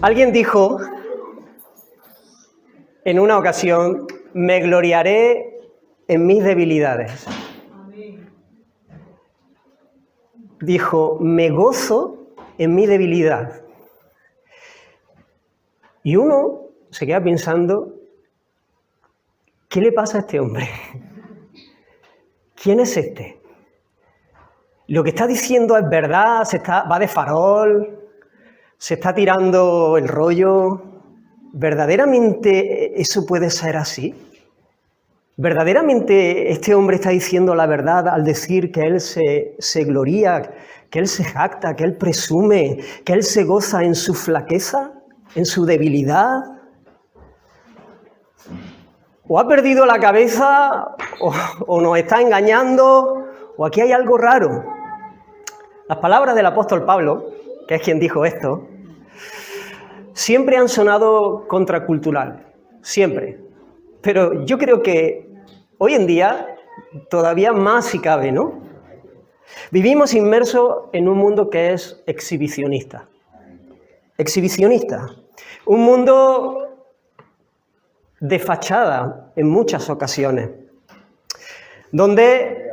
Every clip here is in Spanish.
Alguien dijo en una ocasión, me gloriaré en mis debilidades. Dijo, me gozo en mi debilidad. Y uno se queda pensando, ¿qué le pasa a este hombre? ¿Quién es este? Lo que está diciendo es verdad, va de farol, se está tirando el rollo. ¿Verdaderamente eso puede ser así? ¿Verdaderamente este hombre está diciendo la verdad al decir que él se gloría, que él se jacta, que él presume, que él se goza en su flaqueza, en su debilidad? ¿O ha perdido la cabeza o nos está engañando o aquí hay algo raro? Las palabras del apóstol Pablo, que es quien dijo esto, siempre han sonado contracultural, siempre. Pero yo creo que hoy en día todavía más si cabe, ¿no? Vivimos inmersos en un mundo que es exhibicionista. Exhibicionista. Un mundo de fachada en muchas ocasiones, donde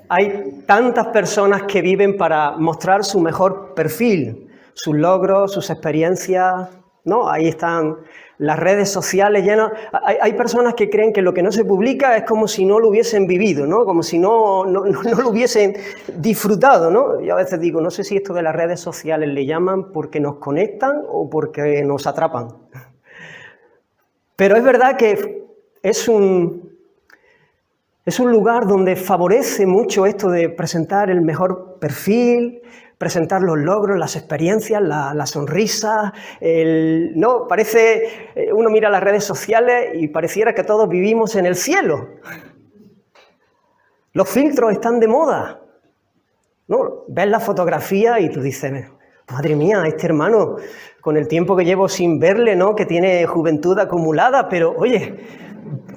hay tantas personas que viven para mostrar su mejor perfil, sus logros, sus experiencias, ¿no? Ahí están las redes sociales llenas. Hay personas que creen que lo que no se publica es como si no lo hubiesen vivido, ¿no? Como si no lo hubiesen disfrutado, ¿no? Yo a veces digo, no sé si esto de las redes sociales le llaman porque nos conectan o porque nos atrapan. Pero es verdad que es un lugar donde favorece mucho esto de presentar el mejor perfil, presentar los logros, las experiencias, la sonrisa. No, parece, uno mira las redes sociales y pareciera que todos vivimos en el cielo. Los filtros están de moda, ¿no? Ves la fotografía y tú dices, madre mía, este hermano, con el tiempo que llevo sin verle, ¿no? Que tiene juventud acumulada, pero oye,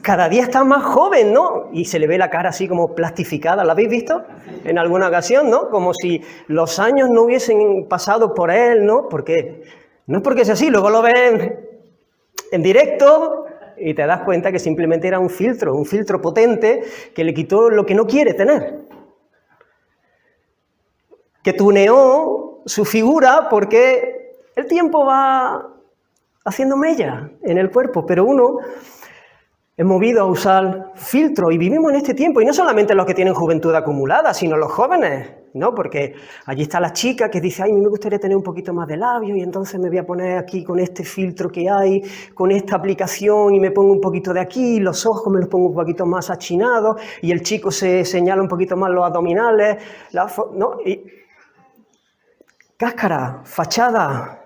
cada día está más joven, ¿no? Y se le ve la cara así como plastificada, ¿la habéis visto? En alguna ocasión, ¿no? Como si los años no hubiesen pasado por él, ¿no? Porque no es porque sea así, luego lo ven en directo y te das cuenta que simplemente era un filtro potente que le quitó lo que no quiere tener. Que tuneó su figura porque el tiempo va haciendo mella en el cuerpo, pero uno es movido a usar filtro y vivimos en este tiempo, y no solamente los que tienen juventud acumulada, sino los jóvenes, ¿no? Porque allí está la chica que dice, ay, a mí me gustaría tener un poquito más de labio y entonces me voy a poner aquí con este filtro que hay, con esta aplicación y me pongo un poquito de aquí, los ojos me los pongo un poquito más achinados y el chico se señala un poquito más los abdominales, ¿no? Y cáscara, fachada.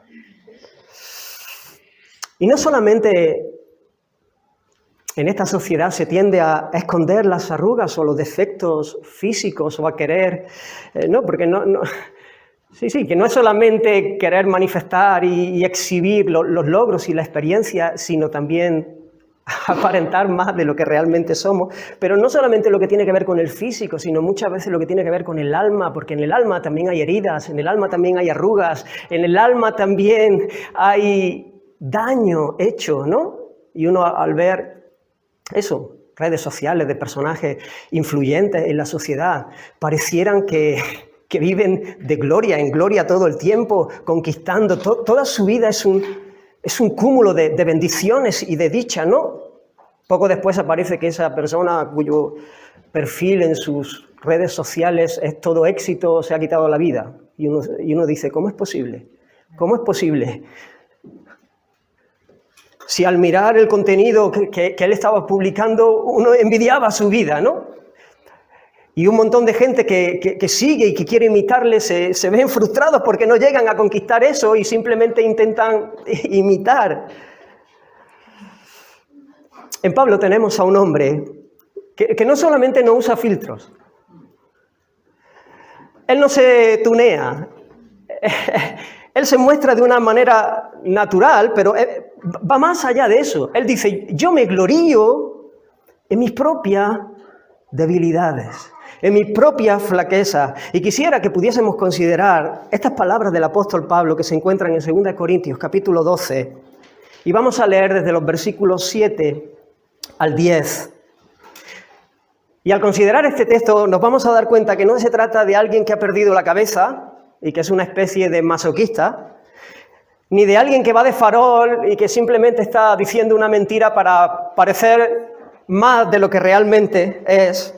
Y no solamente en esta sociedad se tiende a esconder las arrugas o los defectos físicos o a querer, no, porque que no es solamente querer manifestar y exhibir los logros y la experiencia, sino también aparentar más de lo que realmente somos, pero no solamente lo que tiene que ver con el físico, sino muchas veces lo que tiene que ver con el alma, porque en el alma también hay heridas, en el alma también hay arrugas, en el alma también hay daño hecho, ¿no? Y uno al ver eso, redes sociales de personajes influyentes en la sociedad, parecieran que viven de gloria en gloria todo el tiempo, conquistando, toda su vida es un cúmulo de bendiciones y de dicha, ¿no? Poco después aparece que esa persona cuyo perfil en sus redes sociales es todo éxito, se ha quitado la vida. Y uno dice, ¿cómo es posible? ¿Cómo es posible? Si al mirar el contenido que él estaba publicando, uno envidiaba su vida, ¿no? Y un montón de gente que sigue y que quiere imitarle se ven frustrados porque no llegan a conquistar eso y simplemente intentan imitar. En Pablo tenemos a un hombre que no solamente no usa filtros, él no se tunea, él se muestra de una manera natural, pero va más allá de eso. Él dice, yo me glorío en mis propias debilidades. en mi propia flaqueza. Y quisiera que pudiésemos considerar estas palabras del apóstol Pablo que se encuentran en 2 Corintios, capítulo 12. Y vamos a leer desde los versículos 7 al 10. Y al considerar este texto nos vamos a dar cuenta que no se trata de alguien que ha perdido la cabeza y que es una especie de masoquista, ni de alguien que va de farol y que simplemente está diciendo una mentira para parecer más de lo que realmente es,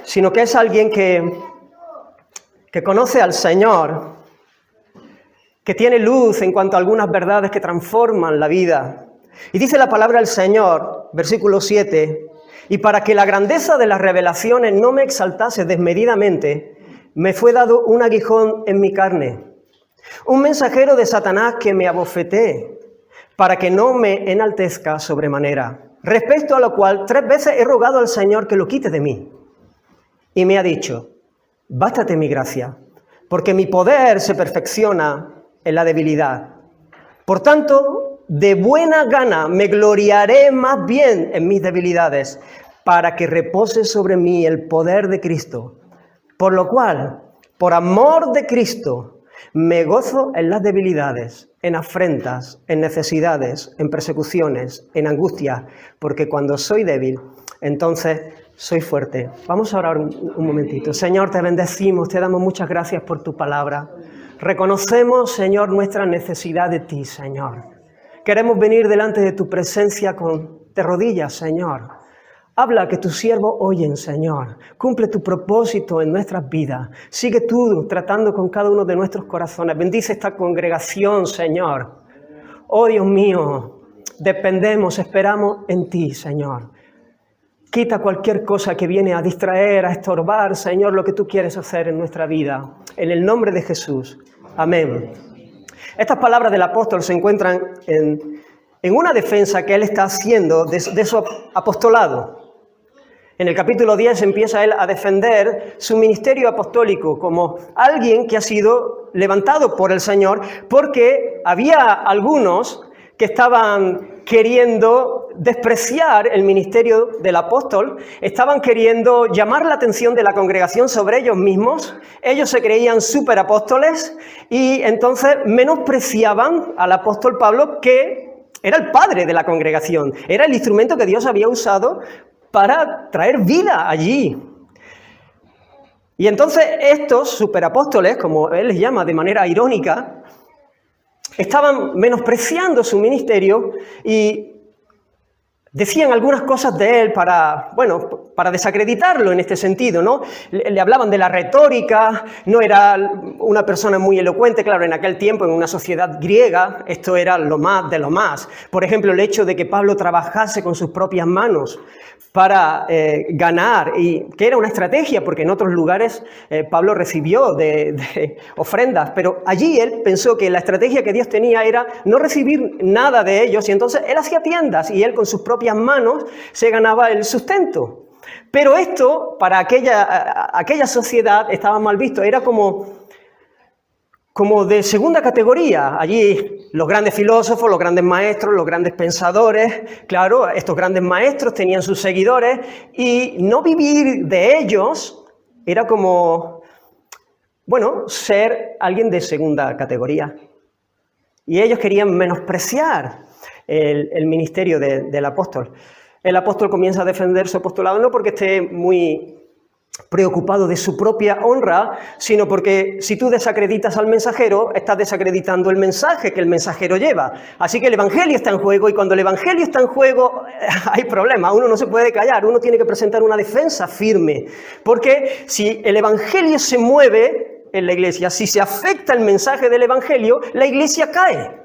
sino que es alguien que conoce al Señor, que tiene luz en cuanto a algunas verdades que transforman la vida. Y dice la palabra del Señor, versículo 7, y para que la grandeza de las revelaciones no me exaltase desmedidamente, me fue dado un aguijón en mi carne, un mensajero de Satanás que me abofetee, para que no me enaltezca sobremanera, respecto a lo cual 3 veces he rogado al Señor que lo quite de mí. Y me ha dicho, bástate mi gracia, porque mi poder se perfecciona en la debilidad. Por tanto, de buena gana me gloriaré más bien en mis debilidades, para que repose sobre mí el poder de Cristo. Por lo cual, por amor de Cristo, me gozo en las debilidades, en afrentas, en necesidades, en persecuciones, en angustia, porque cuando soy débil, entonces soy fuerte. Vamos a orar un momentito. Señor, te bendecimos, te damos muchas gracias por tu palabra. Reconocemos, Señor, nuestra necesidad de ti, Señor. Queremos venir delante de tu presencia de rodillas, Señor. Habla, que tus siervos oyen, Señor. Cumple tu propósito en nuestras vidas. Sigue tú tratando con cada uno de nuestros corazones. Bendice esta congregación, Señor. Oh, Dios mío, dependemos, esperamos en ti, Señor. Quita cualquier cosa que viene a distraer, a estorbar, Señor, lo que tú quieres hacer en nuestra vida. En el nombre de Jesús. Amén. Estas palabras del apóstol se encuentran en una defensa que él está haciendo de su apostolado. En el capítulo 10 empieza él a defender su ministerio apostólico como alguien que ha sido levantado por el Señor, porque había algunos que estaban queriendo despreciar el ministerio del apóstol, estaban queriendo llamar la atención de la congregación sobre ellos mismos. Ellos se creían superapóstoles y entonces menospreciaban al apóstol Pablo, que era el padre de la congregación, era el instrumento que Dios había usado para traer vida allí. Y entonces estos superapóstoles, como él les llama de manera irónica, estaban menospreciando su ministerio y decían algunas cosas de él para desacreditarlo en este sentido, ¿no? Le hablaban de la retórica, no era una persona muy elocuente, claro, en aquel tiempo, en una sociedad griega, esto era lo más de lo más. Por ejemplo, el hecho de que Pablo trabajase con sus propias manos para ganar, y que era una estrategia, porque en otros lugares Pablo recibió de ofrendas, pero allí él pensó que la estrategia que Dios tenía era no recibir nada de ellos, y entonces él hacía tiendas, y él con sus propias manos se ganaba el sustento. Pero esto, para aquella sociedad, estaba mal visto, era como de segunda categoría. Allí los grandes filósofos, los grandes maestros, los grandes pensadores, claro, estos grandes maestros tenían sus seguidores y no vivir de ellos era como, ser alguien de segunda categoría. Y ellos querían menospreciar el ministerio del apóstol. El apóstol comienza a defender su apostolado no porque esté muy preocupado de su propia honra, sino porque si tú desacreditas al mensajero, estás desacreditando el mensaje que el mensajero lleva. Así que el evangelio está en juego, y cuando el evangelio está en juego hay problema. Uno no se puede callar, uno tiene que presentar una defensa firme, porque si el evangelio se mueve en la iglesia, si se afecta el mensaje del evangelio, la iglesia cae.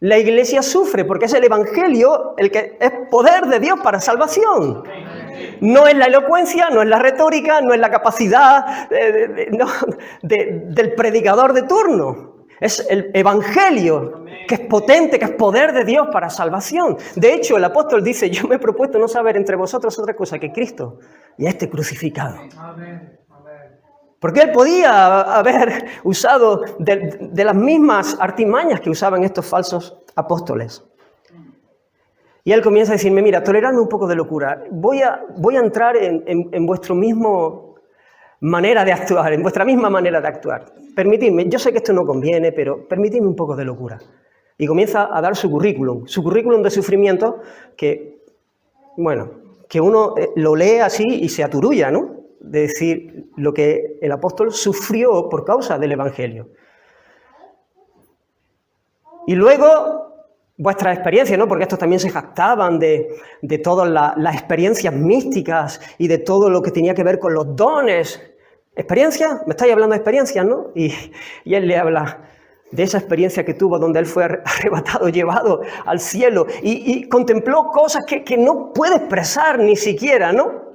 La iglesia sufre, porque es el evangelio el que es poder de Dios para salvación. No es la elocuencia, no es la retórica, no es la capacidad del predicador de turno. Es el evangelio que es potente, que es poder de Dios para salvación. De hecho, el apóstol dice, yo me he propuesto no saber entre vosotros otra cosa que Cristo y a este crucificado. Amén. Porque él podía haber usado de las mismas artimañas que usaban estos falsos apóstoles. Y él comienza a decirme, mira, toleradme un poco de locura. Voy a entrar en vuestro mismo manera de actuar, en vuestra misma manera de actuar. Permitidme, yo sé que esto no conviene, pero permitidme un poco de locura. Y comienza a dar su currículum de sufrimiento que, bueno, que uno lo lee así y se aturulla, ¿no? De decir lo que el apóstol sufrió por causa del Evangelio. Y luego, vuestras experiencias, ¿no? Porque estos también se jactaban de todas las experiencias místicas y de todo lo que tenía que ver con los dones. ¿Experiencias? Me estáis hablando de experiencias, ¿no? Y él le habla de esa experiencia que tuvo donde él fue arrebatado, llevado al cielo y contempló cosas que no puede expresar ni siquiera, ¿no?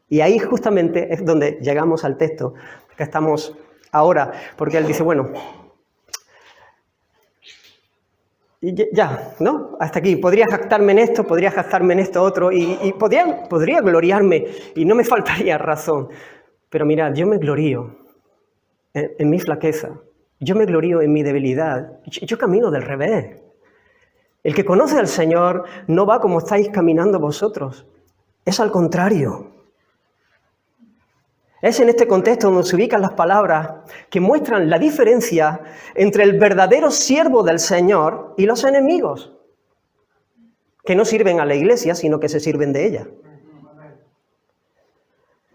Y ahí justamente es donde llegamos al texto que estamos ahora, porque él dice, bueno, y ya, ¿no? Hasta aquí, podría jactarme en esto otro, y podría gloriarme, y no me faltaría razón. Pero mirad, yo me glorío en mi flaqueza, yo me glorío en mi debilidad, yo camino del revés. El que conoce al Señor no va como estáis caminando vosotros, es al contrario. Es en este contexto donde se ubican las palabras que muestran la diferencia entre el verdadero siervo del Señor y los enemigos, que no sirven a la iglesia, sino que se sirven de ella.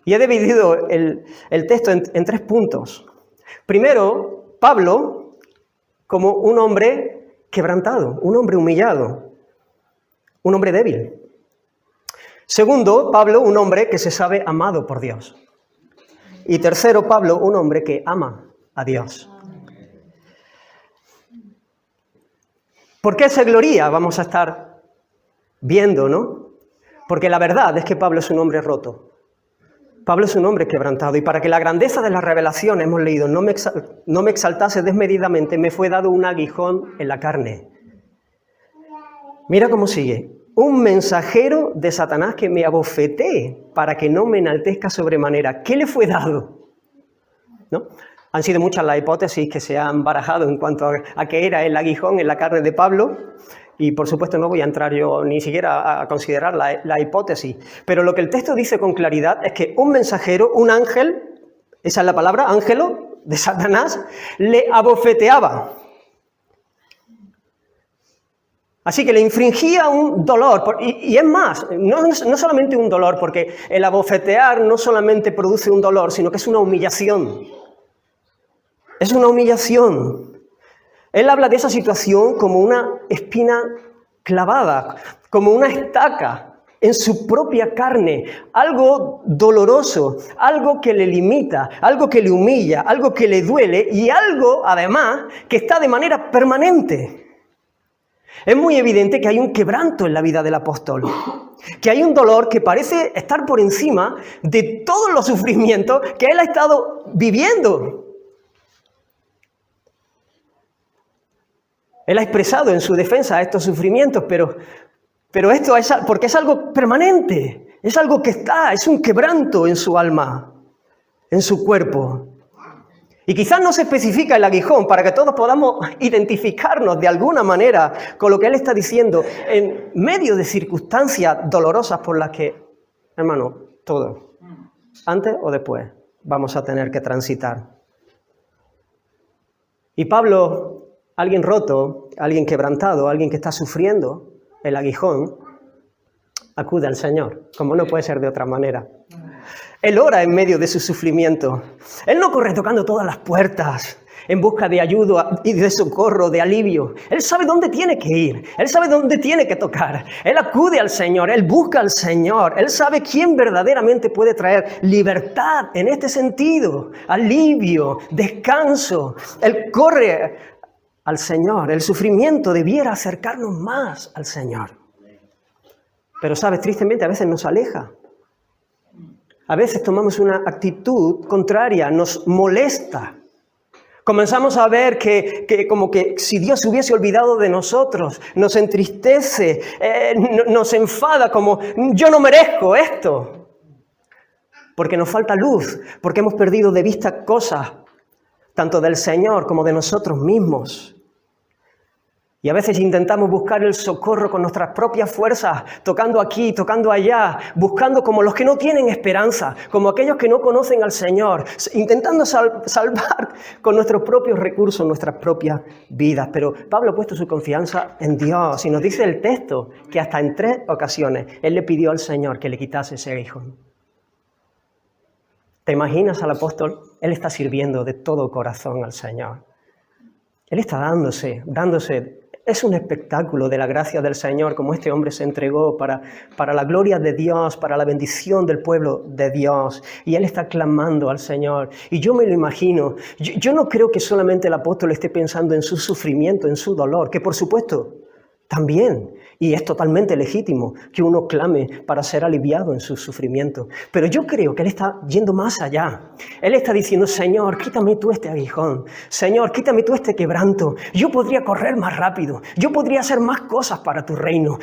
Y he dividido el texto en 3 puntos. Primero, Pablo como un hombre quebrantado, un hombre humillado, un hombre débil. Segundo, Pablo, un hombre que se sabe amado por Dios. Y tercero, Pablo, un hombre que ama a Dios. ¿Por qué se gloría? Vamos a estar viendo, ¿no? Porque la verdad es que Pablo es un hombre roto. Pablo es un hombre quebrantado. Y para que la grandeza de la revelación, hemos leído, no me exaltase desmedidamente, me fue dado un aguijón en la carne. Mira cómo sigue. Un mensajero de Satanás que me abofetee para que no me enaltezca sobremanera. ¿Qué le fue dado? ¿No? Han sido muchas las hipótesis que se han barajado en cuanto a qué era el aguijón en la carne de Pablo. Y por supuesto no voy a entrar yo ni siquiera a considerar la hipótesis. Pero lo que el texto dice con claridad es que un mensajero, un ángel, esa es la palabra, ángelo de Satanás, le abofeteaba. Así que le infringía un dolor, y es más, no solamente un dolor, porque el abofetear no solamente produce un dolor, sino que es una humillación. Es una humillación. Él habla de esa situación como una espina clavada, como una estaca en su propia carne, algo doloroso, algo que le limita, algo que le humilla, algo que le duele y algo, además, que está de manera permanente. Es muy evidente que hay un quebranto en la vida del apóstol, que hay un dolor que parece estar por encima de todos los sufrimientos que él ha estado viviendo. Él ha expresado en su defensa estos sufrimientos, pero esto es porque es algo permanente, es algo que está, es un quebranto en su alma, en su cuerpo. Y quizás no se especifica el aguijón para que todos podamos identificarnos de alguna manera con lo que él está diciendo en medio de circunstancias dolorosas por las que, hermano, todos, antes o después, vamos a tener que transitar. Y Pablo, alguien roto, alguien quebrantado, alguien que está sufriendo el aguijón, acude al Señor, como no puede ser de otra manera. Él ora en medio de su sufrimiento. Él no corre tocando todas las puertas en busca de ayuda y de socorro, de alivio. Él sabe dónde tiene que ir. Él sabe dónde tiene que tocar. Él acude al Señor. Él busca al Señor. Él sabe quién verdaderamente puede traer libertad en este sentido, alivio, descanso. Él corre al Señor. El sufrimiento debiera acercarnos más al Señor. Pero, ¿sabes? Tristemente a veces nos aleja. A veces tomamos una actitud contraria, nos molesta. Comenzamos a ver que como que si Dios se hubiese olvidado de nosotros, nos entristece, nos enfada como yo no merezco esto. Porque nos falta luz, porque hemos perdido de vista cosas, tanto del Señor como de nosotros mismos. Y a veces intentamos buscar el socorro con nuestras propias fuerzas, tocando aquí, tocando allá, buscando como los que no tienen esperanza, como aquellos que no conocen al Señor, intentando salvar con nuestros propios recursos, nuestras propias vidas. Pero Pablo ha puesto su confianza en Dios y nos dice el texto que hasta en 3 ocasiones él le pidió al Señor que le quitase ese aguijón. ¿Te imaginas al apóstol? Él está sirviendo de todo corazón al Señor. Él está dándose. Es un espectáculo de la gracia del Señor, como este hombre se entregó para la gloria de Dios, para la bendición del pueblo de Dios. Y él está clamando al Señor. Y yo me lo imagino. Yo no creo que solamente el apóstol esté pensando en su sufrimiento, en su dolor, que por supuesto también, y es totalmente legítimo que uno clame para ser aliviado en su sufrimiento. Pero yo creo que él está yendo más allá. Él está diciendo, Señor, quítame tú este aguijón. Señor, quítame tú este quebranto. Yo podría correr más rápido. Yo podría hacer más cosas para tu reino.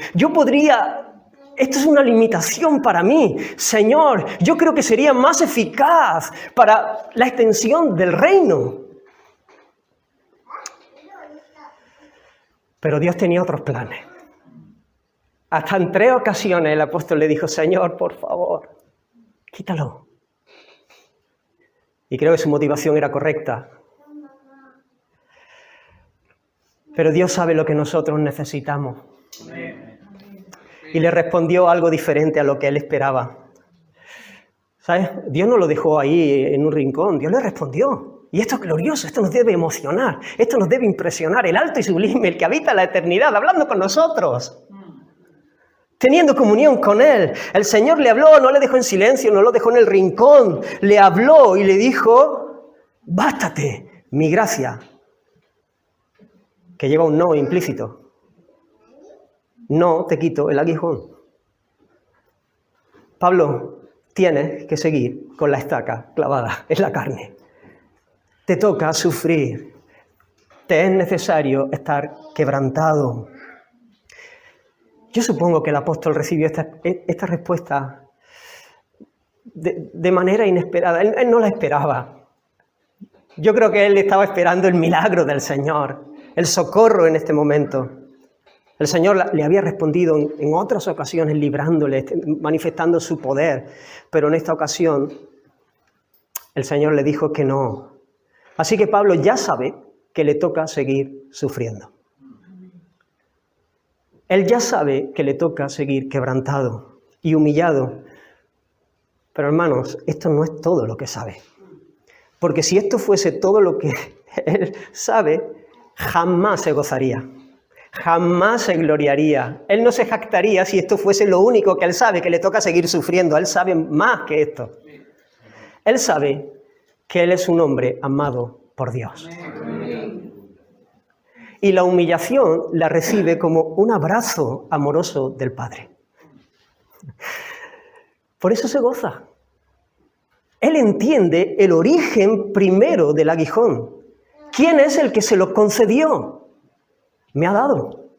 Esto es una limitación para mí. Señor, yo creo que sería más eficaz para la extensión del reino. Pero Dios tenía otros planes. Hasta en 3 ocasiones el apóstol le dijo, Señor, por favor, quítalo. Y creo que su motivación era correcta. Pero Dios sabe lo que nosotros necesitamos. Y le respondió algo diferente a lo que él esperaba. ¿Sabes? Dios no lo dejó ahí en un rincón, Dios le respondió. Y esto es glorioso, esto nos debe emocionar, esto nos debe impresionar. El alto y sublime, el que habita la eternidad, hablando con nosotros. Teniendo comunión con Él. El Señor le habló, no le dejó en silencio, no lo dejó en el rincón. Le habló y le dijo, bástate mi gracia. Que lleva un no implícito. No te quito el aguijón. Pablo, tienes que seguir con la estaca clavada en la carne. Te toca sufrir. Te es necesario estar quebrantado. Yo supongo que el apóstol recibió esta respuesta de manera inesperada. Él no la esperaba. Yo creo que él estaba esperando el milagro del Señor, el socorro en este momento. El Señor le había respondido en otras ocasiones librándole, manifestando su poder, pero en esta ocasión el Señor le dijo que no. Así que Pablo ya sabe que le toca seguir sufriendo. Él ya sabe que le toca seguir quebrantado y humillado. Pero hermanos, esto no es todo lo que sabe. Porque si esto fuese todo lo que él sabe, jamás se gozaría. Jamás se gloriaría. Él no se jactaría si esto fuese lo único que él sabe, que le toca seguir sufriendo. Él sabe más que esto. Él sabe que él es un hombre amado por Dios. Y la humillación la recibe como un abrazo amoroso del Padre. Por eso se goza. Él entiende el origen primero del aguijón. ¿Quién es el que se lo concedió? Me ha dado.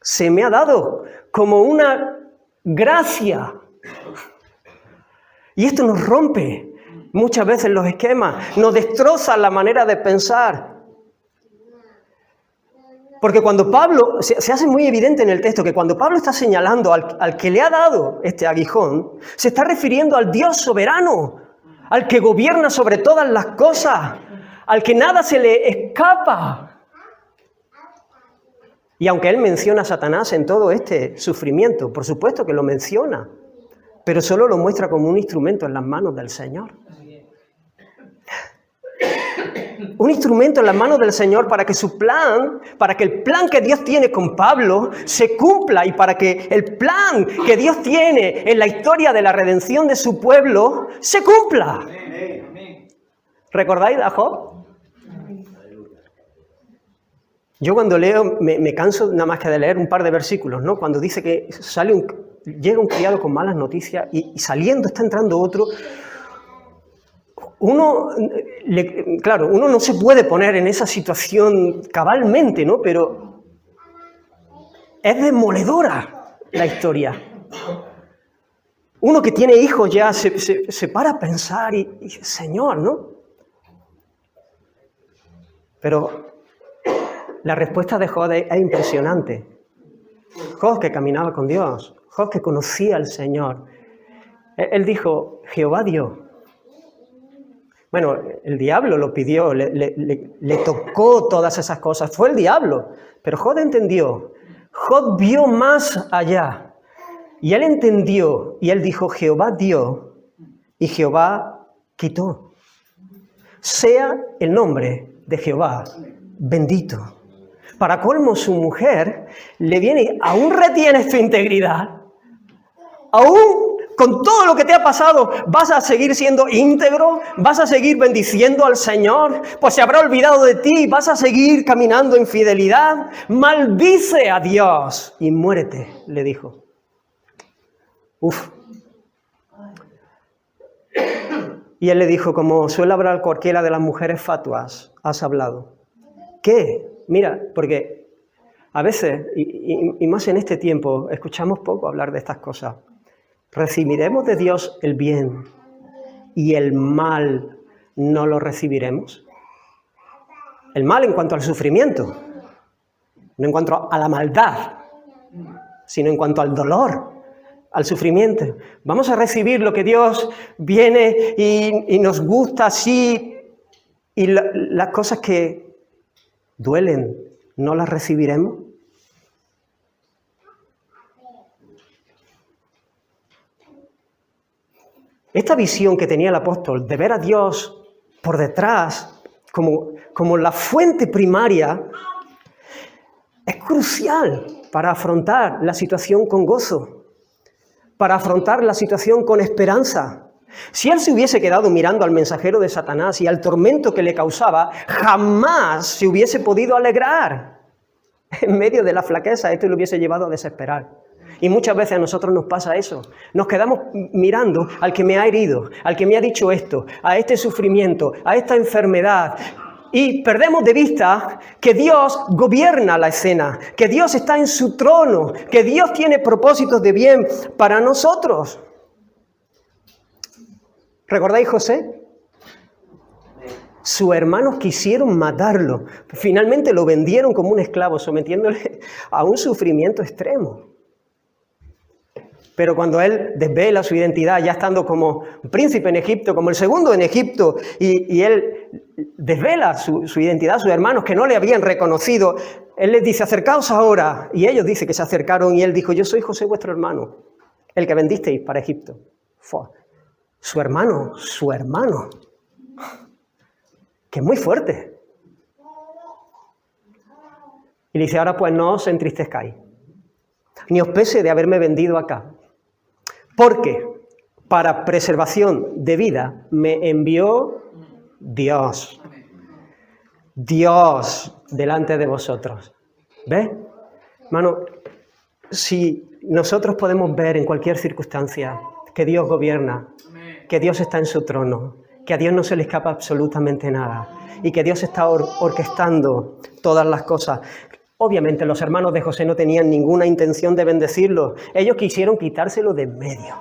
Se me ha dado como una gracia. Y esto nos rompe muchas veces los esquemas, nos destroza la manera de pensar. Porque cuando Pablo, se hace muy evidente en el texto que cuando Pablo está señalando al que le ha dado este aguijón, se está refiriendo al Dios soberano, al que gobierna sobre todas las cosas, al que nada se le escapa. Y aunque él menciona a Satanás en todo este sufrimiento, por supuesto que lo menciona, pero solo lo muestra como un instrumento en las manos del Señor. Un instrumento en las manos del Señor para que el plan que Dios tiene con Pablo se cumpla y para que el plan que Dios tiene en la historia de la redención de su pueblo se cumpla. ¿Recordáis a Job? Yo cuando leo me canso nada más que de leer un par de versículos, ¿no? Cuando dice que llega un criado con malas noticias y saliendo está entrando otro. Uno no se puede poner en esa situación cabalmente, ¿no? Pero es demoledora la historia. Uno que tiene hijos ya se para a pensar y Señor, ¿no? Pero La respuesta de Job es impresionante. Job que caminaba con Dios, Job que conocía al Señor. Él dijo, Jehová dio. Bueno, el diablo lo pidió, le tocó todas esas cosas, fue el diablo. Pero Job entendió, Job vio más allá. Y él entendió, y él dijo, Jehová dio, y Jehová quitó. Sea el nombre de Jehová bendito. Para colmo, su mujer le viene, aún retienes tu integridad, aún con todo lo que te ha pasado, ¿vas a seguir siendo íntegro? ¿Vas a seguir bendiciendo al Señor? Pues se habrá olvidado de ti, ¿vas a seguir caminando en fidelidad? Maldice a Dios y muérete, le dijo. Uf. Y él le dijo, como suele hablar cualquiera de las mujeres fatuas, has hablado. ¿Qué? Mira, porque a veces, y más en este tiempo, escuchamos poco hablar de estas cosas. ¿Recibiremos de Dios el bien y el mal no lo recibiremos? El mal en cuanto al sufrimiento, no en cuanto a la maldad, sino en cuanto al dolor, al sufrimiento. Vamos a recibir lo que Dios viene y nos gusta así, y las cosas que duelen, ¿no las recibiremos? Esta visión que tenía el apóstol de ver a Dios por detrás como la fuente primaria es crucial para afrontar la situación con gozo, para afrontar la situación con esperanza. Si él se hubiese quedado mirando al mensajero de Satanás y al tormento que le causaba, jamás se hubiese podido alegrar. En medio de la flaqueza, esto le hubiese llevado a desesperar. Y muchas veces a nosotros nos pasa eso. Nos quedamos mirando al que me ha herido, al que me ha dicho esto, a este sufrimiento, a esta enfermedad. Y perdemos de vista que Dios gobierna la escena, que Dios está en su trono, que Dios tiene propósitos de bien para nosotros. ¿Recordáis José? Sus hermanos quisieron matarlo. Finalmente lo vendieron como un esclavo, sometiéndole a un sufrimiento extremo. Pero cuando él desvela su identidad, ya estando como príncipe en Egipto, como el segundo en Egipto, y él desvela su identidad a sus hermanos que no le habían reconocido, él les dice, acercaos ahora. Y ellos dicen que se acercaron y él dijo, yo soy José vuestro hermano, el que vendisteis para Egipto. Su hermano, que es muy fuerte. Y le dice, ahora pues no os entristezcáis, ni os pese de haberme vendido acá. Porque para preservación de vida me envió Dios. Dios delante de vosotros. ¿Ves? Hermano, si nosotros podemos ver en cualquier circunstancia que Dios gobierna, que Dios está en su trono, que a Dios no se le escapa absolutamente nada y que Dios está orquestando todas las cosas. Obviamente los hermanos de José no tenían ninguna intención de bendecirlo. Ellos quisieron quitárselo de en medio.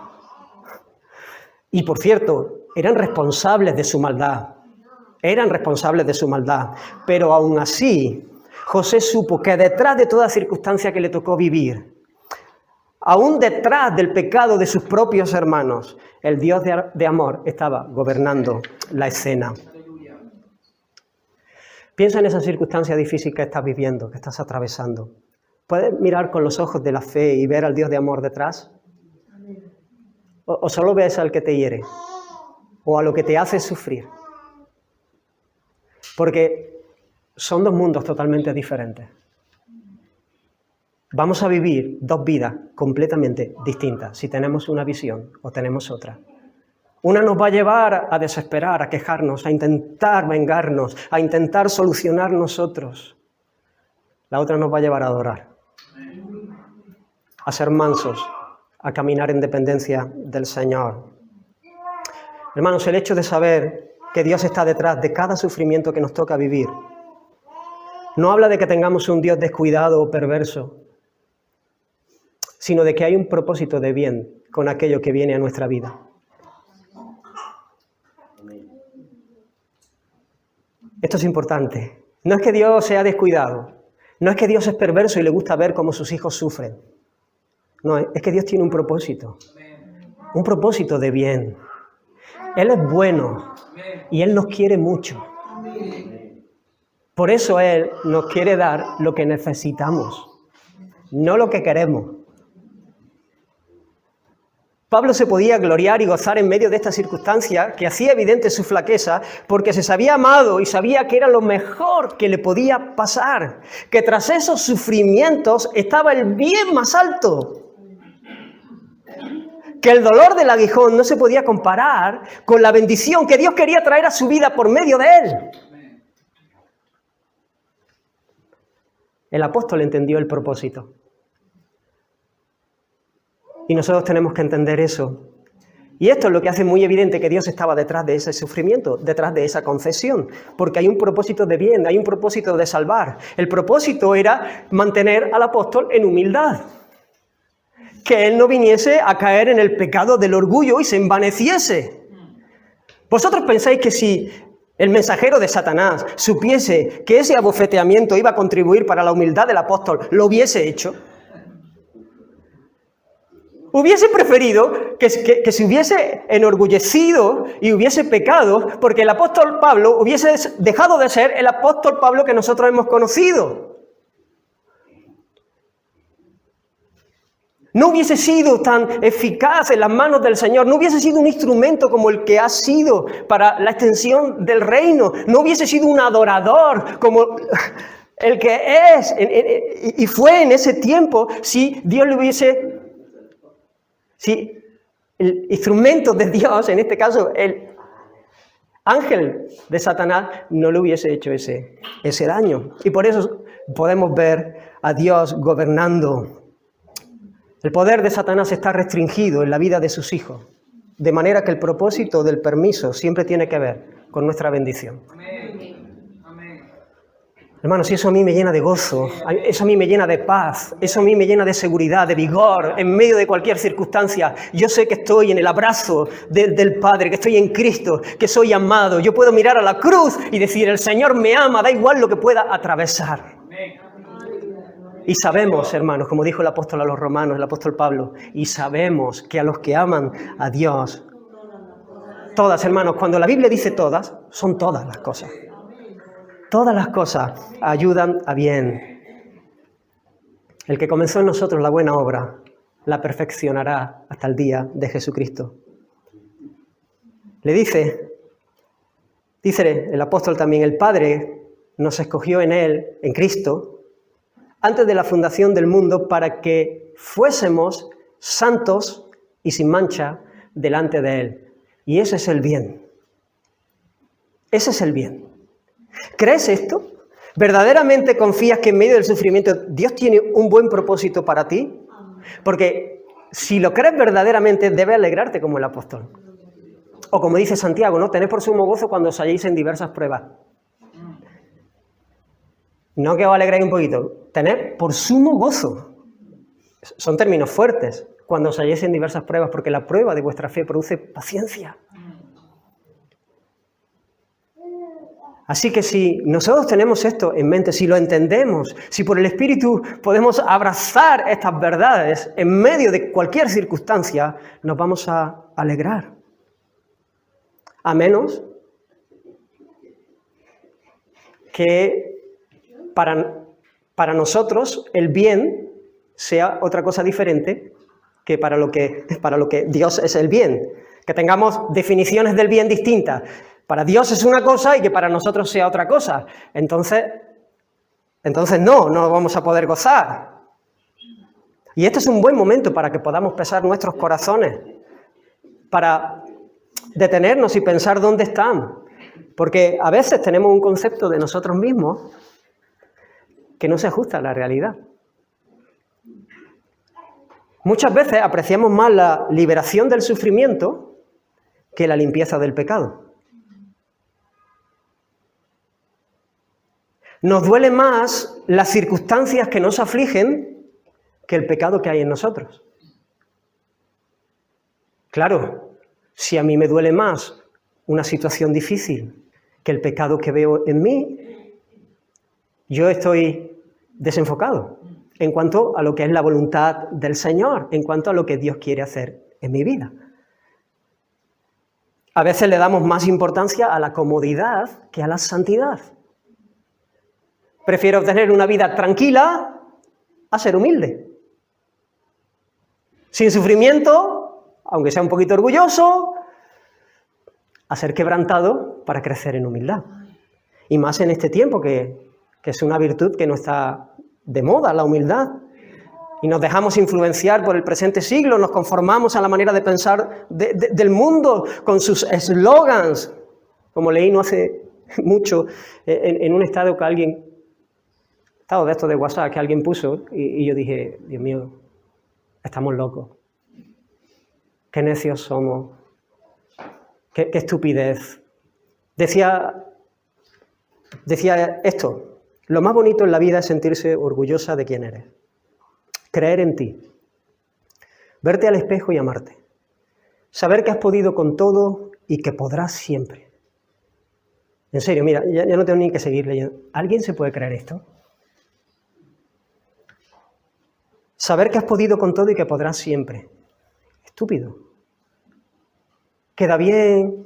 Y por cierto, eran responsables de su maldad. Pero aún así, José supo que detrás de toda circunstancia que le tocó vivir, aún detrás del pecado de sus propios hermanos, el Dios de amor estaba gobernando la escena. Piensa en esa circunstancia difícil que estás viviendo, que estás atravesando. ¿Puedes mirar con los ojos de la fe y ver al Dios de amor detrás? ¿O solo ves al que te hiere? ¿O a lo que te hace sufrir? Porque son dos mundos totalmente diferentes. Vamos a vivir dos vidas completamente distintas si tenemos una visión o tenemos otra. Una nos va a llevar a desesperar, a quejarnos, a intentar vengarnos, a intentar solucionar nosotros. La otra nos va a llevar a adorar, a ser mansos, a caminar en dependencia del Señor. Hermanos, el hecho de saber que Dios está detrás de cada sufrimiento que nos toca vivir no habla de que tengamos un Dios descuidado o perverso, sino de que hay un propósito de bien con aquello que viene a nuestra vida. Esto es importante. No es que Dios sea descuidado, No es que Dios es perverso y le gusta ver cómo sus hijos sufren. No, es que Dios tiene un propósito de bien. Él es bueno y Él nos quiere mucho. Por eso Él nos quiere dar lo que necesitamos, no lo que queremos. Pablo se podía gloriar y gozar en medio de esta circunstancia que hacía evidente su flaqueza, porque se sabía amado y sabía que era lo mejor que le podía pasar, que tras esos sufrimientos estaba el bien más alto, que el dolor del aguijón no se podía comparar con la bendición que Dios quería traer a su vida por medio de él. El apóstol entendió el propósito. Y nosotros tenemos que entender eso. Y esto es lo que hace muy evidente que Dios estaba detrás de ese sufrimiento, detrás de esa concesión, porque hay un propósito de bien, hay un propósito de salvar. El propósito era mantener al apóstol en humildad, que él no viniese a caer en el pecado del orgullo y se envaneciese. ¿Vosotros pensáis que si el mensajero de Satanás supiese que ese abofeteamiento iba a contribuir para la humildad del apóstol, lo hubiese hecho? Hubiese preferido que se hubiese enorgullecido y hubiese pecado porque el apóstol Pablo hubiese dejado de ser el apóstol Pablo que nosotros hemos conocido. No hubiese sido tan eficaz en las manos del Señor, no hubiese sido un instrumento como el que ha sido para la extensión del reino, no hubiese sido un adorador como el que es y fue en ese tiempo si Dios le hubiese... Si el instrumento de Dios, en este caso el ángel de Satanás, no le hubiese hecho ese daño. Y por eso podemos ver a Dios gobernando. El poder de Satanás está restringido en la vida de sus hijos, de manera que el propósito del permiso siempre tiene que ver con nuestra bendición. Hermanos, si eso a mí me llena de gozo, eso a mí me llena de paz, eso a mí me llena de seguridad, de vigor, en medio de cualquier circunstancia. Yo sé que estoy en el abrazo del Padre, que estoy en Cristo, que soy amado. Yo puedo mirar a la cruz y decir, el Señor me ama, da igual lo que pueda atravesar. Y sabemos, hermanos, como dijo el apóstol a los romanos, el apóstol Pablo, y sabemos que a los que aman a Dios, todas, hermanos, cuando la Biblia dice todas, son todas las cosas. Todas las cosas ayudan a bien. El que comenzó en nosotros la buena obra, la perfeccionará hasta el día de Jesucristo. Le dice el apóstol también, el Padre nos escogió en Él, en Cristo, antes de la fundación del mundo para que fuésemos santos y sin mancha delante de Él. Y ese es el bien. Ese es el bien. ¿Crees esto? ¿Verdaderamente confías que en medio del sufrimiento Dios tiene un buen propósito para ti? Porque si lo crees verdaderamente, debes alegrarte como el apóstol. O como dice Santiago, ¿no? Tened por sumo gozo cuando os halléis en diversas pruebas. No que os alegréis un poquito. Tened por sumo gozo. Son términos fuertes. Cuando os halléis en diversas pruebas, porque la prueba de vuestra fe produce paciencia. Así que si nosotros tenemos esto en mente, si lo entendemos, si por el Espíritu podemos abrazar estas verdades en medio de cualquier circunstancia, nos vamos a alegrar. A menos que para nosotros el bien sea otra cosa diferente que para lo que Dios es el bien. Que tengamos definiciones del bien distintas. Para Dios es una cosa y que para nosotros sea otra cosa. Entonces no vamos a poder gozar. Y este es un buen momento para que podamos pesar nuestros corazones, para detenernos y pensar dónde están. Porque a veces tenemos un concepto de nosotros mismos que no se ajusta a la realidad. Muchas veces apreciamos más la liberación del sufrimiento que la limpieza del pecado. Nos duele más las circunstancias que nos afligen que el pecado que hay en nosotros. Claro, si a mí me duele más una situación difícil que el pecado que veo en mí, yo estoy desenfocado en cuanto a lo que es la voluntad del Señor, en cuanto a lo que Dios quiere hacer en mi vida. A veces le damos más importancia a la comodidad que a la santidad. Prefiero tener una vida tranquila a ser humilde. Sin sufrimiento, aunque sea un poquito orgulloso, a ser quebrantado para crecer en humildad. Y más en este tiempo que es una virtud que no está de moda, la humildad. Y nos dejamos influenciar por el presente siglo, nos conformamos a la manera de pensar del mundo con sus eslogans. Como leí no hace mucho en un estado que alguien, estado de estos de WhatsApp que alguien puso, y yo dije, Dios mío, estamos locos. Qué necios somos. Qué estupidez. Decía esto, lo más bonito en la vida es sentirse orgullosa de quién eres. Creer en ti, verte al espejo y amarte, saber que has podido con todo y que podrás siempre. En serio, mira, ya no tengo ni que seguir leyendo. ¿Alguien se puede creer esto? Saber que has podido con todo y que podrás siempre. Estúpido. Queda bien,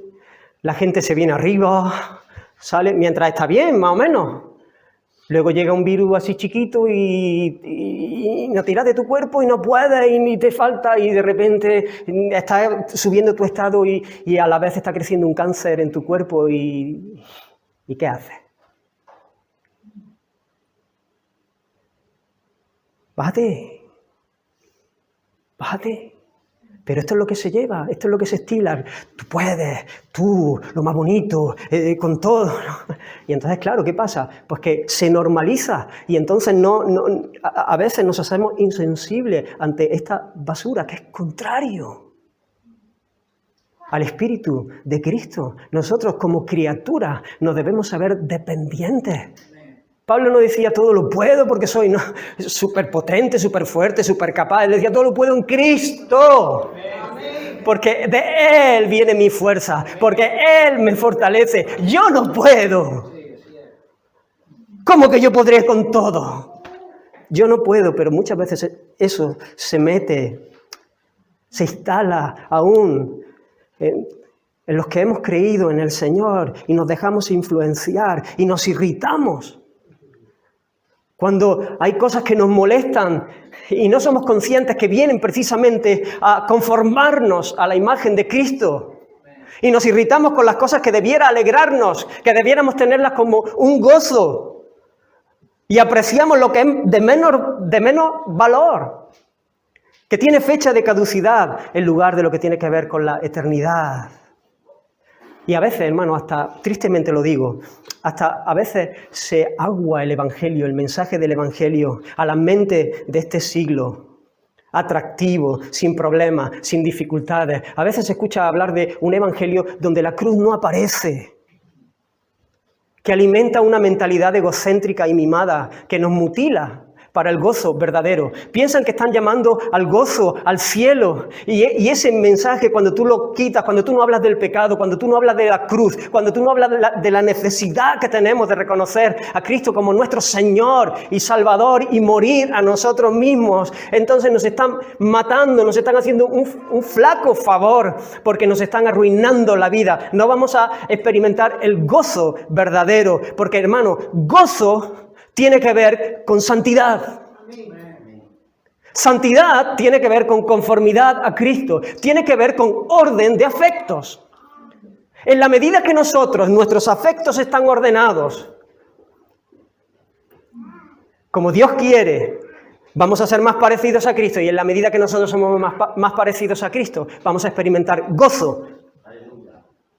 la gente se viene arriba, sale mientras está bien, más o menos. Luego llega un virus así chiquito y no tiras de tu cuerpo y no puedes y te falta y de repente estás subiendo tu estado y a la vez está creciendo un cáncer en tu cuerpo y ¿qué haces? Bájate. Pero esto es lo que se lleva, esto es lo que se estila. Tú puedes, tú, lo más bonito, con todo, ¿no? Y entonces, claro, ¿qué pasa? Pues que se normaliza y entonces a veces nos hacemos insensibles ante esta basura que es contrario al Espíritu de Cristo. Nosotros como criaturas nos debemos saber dependientes. Pablo no decía todo lo puedo porque soy súper potente, súper fuerte, súper capaz. Él decía todo lo puedo en Cristo. Porque de Él viene mi fuerza, porque Él me fortalece. Yo no puedo. ¿Cómo que yo podré con todo? Yo no puedo, pero muchas veces eso se mete, se instala aún en los que hemos creído en el Señor y nos dejamos influenciar y nos irritamos. Cuando hay cosas que nos molestan y no somos conscientes que vienen precisamente a conformarnos a la imagen de Cristo. Y nos irritamos con las cosas que debiera alegrarnos, que debiéramos tenerlas como un gozo. Y apreciamos lo que es de menos valor, que tiene fecha de caducidad en lugar de lo que tiene que ver con la eternidad. Y a veces, hermano, hasta, tristemente lo digo, hasta a veces se agua el Evangelio, el mensaje del Evangelio a la mente de este siglo, atractivo, sin problemas, sin dificultades. A veces se escucha hablar de un Evangelio donde la cruz no aparece, que alimenta una mentalidad egocéntrica y mimada, que nos mutila para el gozo verdadero. Piensan que están llamando al gozo, al cielo. Y ese mensaje, cuando tú lo quitas, cuando tú no hablas del pecado, cuando tú no hablas de la cruz, cuando tú no hablas de la necesidad que tenemos de reconocer a Cristo como nuestro Señor y Salvador y morir a nosotros mismos, entonces nos están matando, nos están haciendo un flaco favor porque nos están arruinando la vida. No vamos a experimentar el gozo verdadero, porque, hermano, gozo tiene que ver con santidad. Santidad tiene que ver con conformidad a Cristo. Tiene que ver con orden de afectos. En la medida que nuestros afectos están ordenados, como Dios quiere, vamos a ser más parecidos a Cristo. Y en la medida que nosotros somos más parecidos a Cristo, vamos a experimentar gozo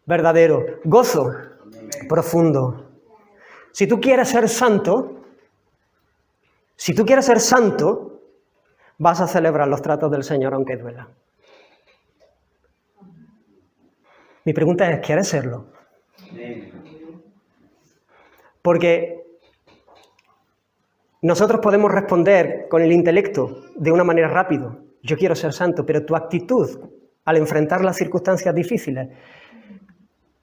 verdadero, gozo profundo. Si tú quieres ser santo, vas a celebrar los tratos del Señor aunque duela. Mi pregunta es, ¿quieres serlo? Porque nosotros podemos responder con el intelecto de una manera rápida. Yo quiero ser santo, pero tu actitud al enfrentar las circunstancias difíciles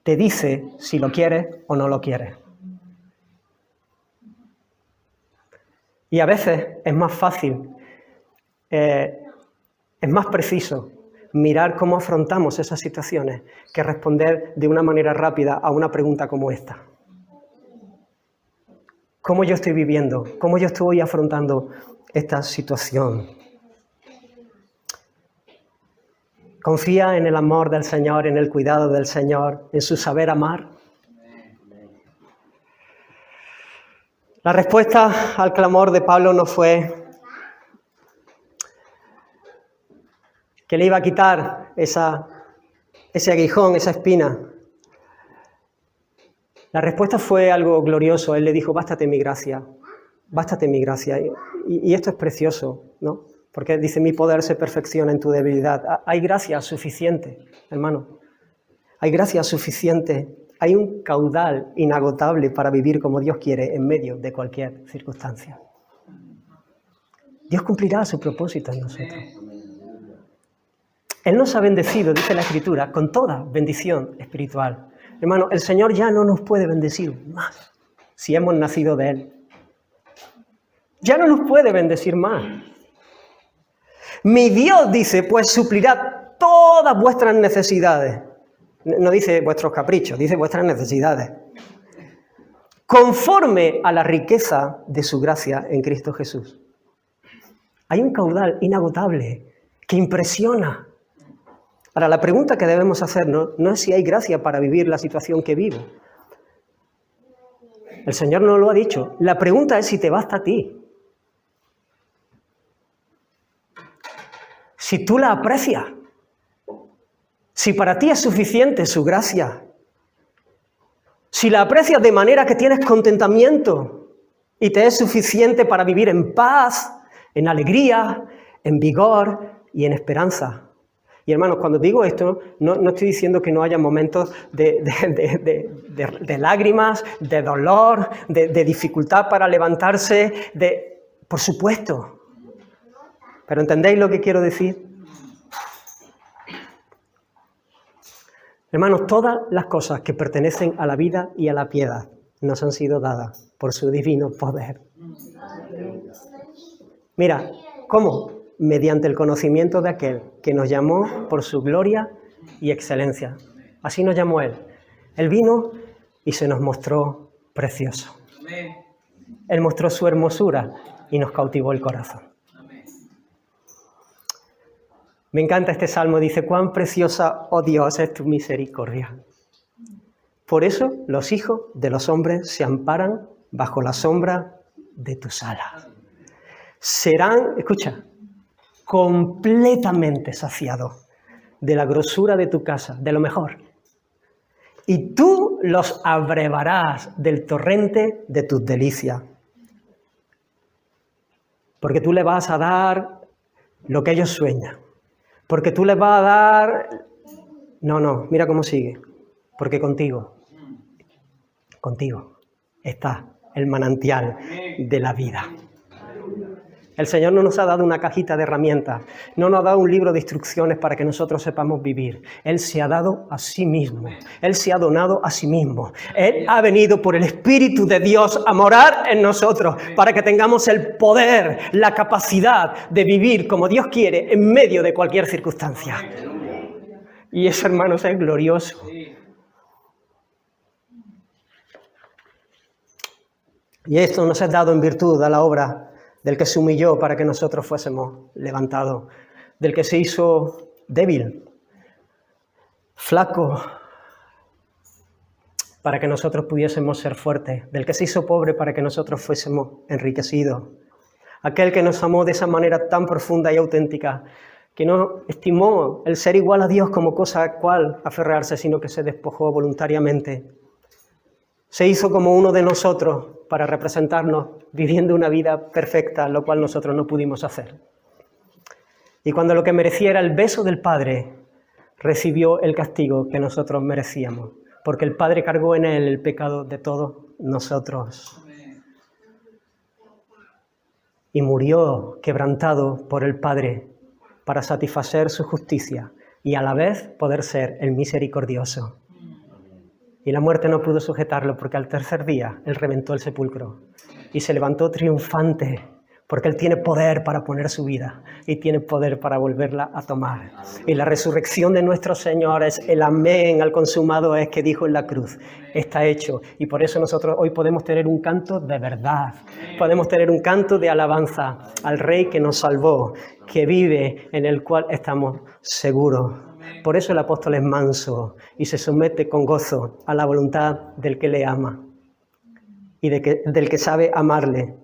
te dice si lo quieres o no lo quieres. Y a veces es más fácil, es más preciso mirar cómo afrontamos esas situaciones que responder de una manera rápida a una pregunta como esta. ¿Cómo yo estoy viviendo? ¿Cómo yo estoy afrontando esta situación? ¿Confía en el amor del Señor, en el cuidado del Señor, en su saber amar? La respuesta al clamor de Pablo no fue que le iba a quitar ese aguijón, esa espina. La respuesta fue algo glorioso. Él le dijo, bástate mi gracia, bástate mi gracia. Y esto es precioso, ¿no? Porque dice, mi poder se perfecciona en tu debilidad. Hay gracia suficiente, hermano. Hay gracia suficiente. Hay un caudal inagotable para vivir como Dios quiere en medio de cualquier circunstancia. Dios cumplirá su propósito en nosotros. Él nos ha bendecido, dice la Escritura, con toda bendición espiritual. Hermano, el Señor ya no nos puede bendecir más si hemos nacido de Él. Ya no nos puede bendecir más. Mi Dios, dice, pues suplirá todas vuestras necesidades. No dice vuestros caprichos, dice vuestras necesidades. Conforme a la riqueza de su gracia en Cristo Jesús. Hay un caudal inagotable que impresiona. Ahora, la pregunta que debemos hacernos no es si hay gracia para vivir la situación que vivo. El Señor nos lo ha dicho. La pregunta es si te basta a ti. Si tú la aprecias. Si para ti es suficiente su gracia. Si la aprecias de manera que tienes contentamiento y te es suficiente para vivir en paz, en alegría, en vigor y en esperanza. Y hermanos, cuando digo esto, no estoy diciendo que no haya momentos de lágrimas, de dolor, de dificultad para levantarse, por supuesto. ¿Pero entendéis lo que quiero decir? Hermanos, todas las cosas que pertenecen a la vida y a la piedad nos han sido dadas por su divino poder. Mira, ¿cómo? Mediante el conocimiento de aquel que nos llamó por su gloria y excelencia. Así nos llamó Él. Él vino y se nos mostró precioso. Él mostró su hermosura y nos cautivó el corazón. Me encanta este salmo, dice, cuán preciosa, oh Dios, es tu misericordia. Por eso los hijos de los hombres se amparan bajo la sombra de tus alas. Serán, escucha, completamente saciados de la grosura de tu casa, de lo mejor. Y tú los abrevarás del torrente de tus delicias. Porque tú le vas a dar lo que ellos sueñan. Porque tú les vas a dar... No, mira cómo sigue. Porque contigo está el manantial de la vida. El Señor no nos ha dado una cajita de herramientas, no nos ha dado un libro de instrucciones para que nosotros sepamos vivir. Él se ha dado a sí mismo, Él se ha donado a sí mismo. Él ha venido por el Espíritu de Dios a morar en nosotros para que tengamos el poder, la capacidad de vivir como Dios quiere en medio de cualquier circunstancia. Y eso, hermanos, es glorioso. Y esto nos es dado en virtud a la obra del que se humilló para que nosotros fuésemos levantados, del que se hizo débil, flaco, para que nosotros pudiésemos ser fuertes, del que se hizo pobre para que nosotros fuésemos enriquecidos, aquel que nos amó de esa manera tan profunda y auténtica, que no estimó el ser igual a Dios como cosa a cual aferrarse, sino que se despojó voluntariamente. Se hizo como uno de nosotros para representarnos, viviendo una vida perfecta, lo cual nosotros no pudimos hacer. Y cuando lo que merecía era el beso del Padre, recibió el castigo que nosotros merecíamos, porque el Padre cargó en Él el pecado de todos nosotros. Y murió quebrantado por el Padre para satisfacer su justicia y a la vez poder ser el misericordioso. Y la muerte no pudo sujetarlo porque al tercer día Él reventó el sepulcro y se levantó triunfante Porque Él tiene poder para poner su vida y tiene poder para volverla a tomar. Y la resurrección de nuestro Señor es el amén al consumado es que dijo en la cruz. Está hecho. Y por eso nosotros hoy podemos tener un canto de verdad. Podemos tener un canto de alabanza al Rey que nos salvó, que vive, en el cual estamos seguros. Por eso el apóstol es manso y se somete con gozo a la voluntad del que le ama y del que sabe amarle.